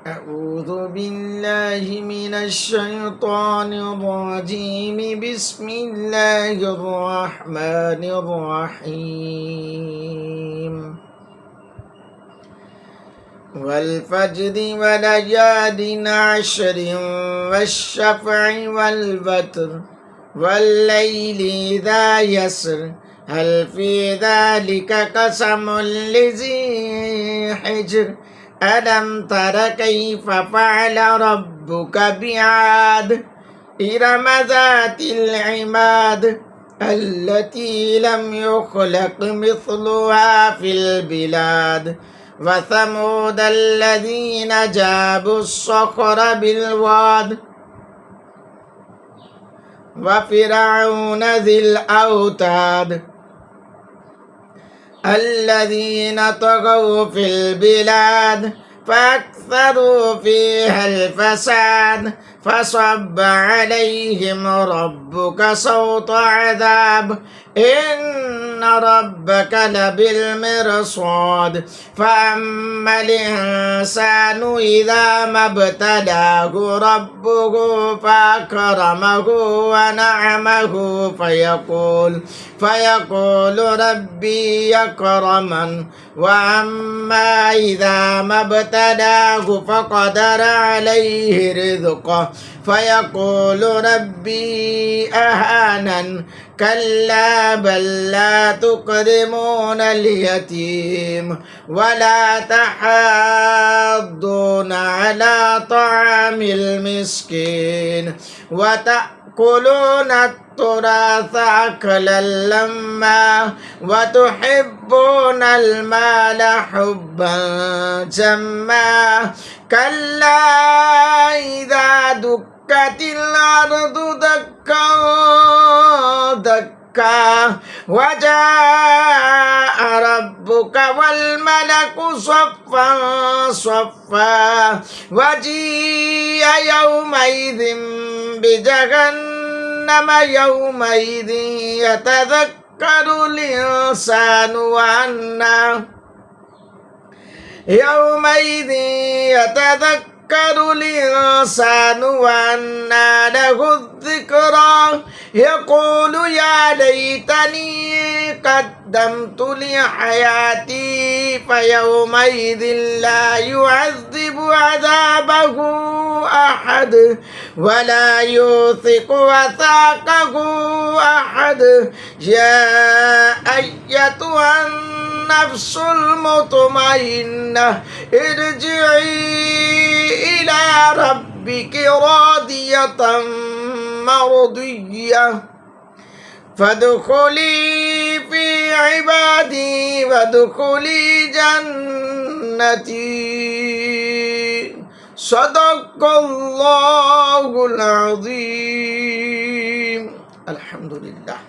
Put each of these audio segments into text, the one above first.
أعوذ بالله من الشيطان الرجيم بسم الله الرحمن الرحيم والفجر وليال عشر والشفع والوتر والليل إذا يسر هل في ذلك قسم لذي حجر ألم تر كيف فعل ربك بعاد إرم ذات العماد التي لم يخلق مثلها في البلاد وثمود الذين جابوا الصخر بالواد وفرعون ذي الأوتاد الذين طغوا في البلاد فأكثروا فيها الفساد فصب عليهم ربك صوت عذاب إن ربك لبالمرصاد فأما الإنسان إذا ما ابتلاه ربه فأكرمه ونعمه فيقول ربي يكرمن وأما إذا ما ابتلاه فقدر عليه رزقه فيقول ربي أهانن كلا بل لا تكرمون اليتيم ولا تحاضون على طعام المسكين وتأكلون التراث أكلا لما وتحبون المال حبا جما كلا إذا دكت الأرض دكا دكا وجاء ربك والملك صفا صفا وجيء يومئذ بجهنم يومئذ يتذكر الإنسان يومئذ يتذكر الإنسان وأنى له الذكرى يقول يا ليتني قدمت لحياتي فيومئذ لا يعذب عذابه أحد ولا يوثق وثاقه أحد يا أيتها النفس المطمئنة ارجعي إلى ربك راضية مرضية فادخلي في عبادي وادخلي جنتي صدق الله العظيم अल्हम्दुलिल्लाह।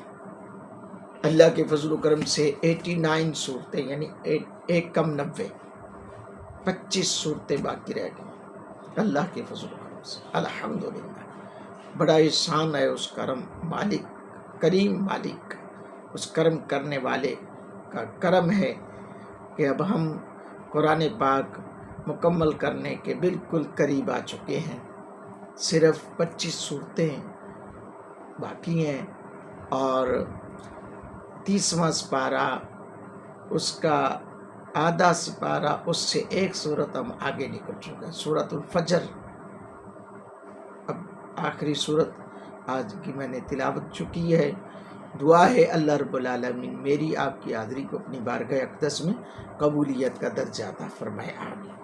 अल्लाह के फजल करम से 89 सूरतें यानी एक कम 90 25 सूरतें बाकी रह गई अल्लाह के फजल करम से अल्हम्दुलिल्लाह। बड़ा एहसान है उस करम मालिक करीम मालिक उस करम करने वाले का करम है कि अब हम कुरान पाक मुकम्मल करने के बिल्कुल करीब आ चुके हैं। सिर्फ 25 सूरतें बाकी हैं और 30वां सिपारा उसका आधा सिपारा उससे एक सूरत हम आगे निकल चुके हैं। सूरतुल फजर अब आखिरी सूरत आज की मैंने तिलावत चुकी है। दुआ है अल्लाह रब्बुल आलमीन मेरी आपकी हाज़िरी को अपनी बारगाह अक़दस में कबूलियत का दर्जा अता फरमाए। आमीन।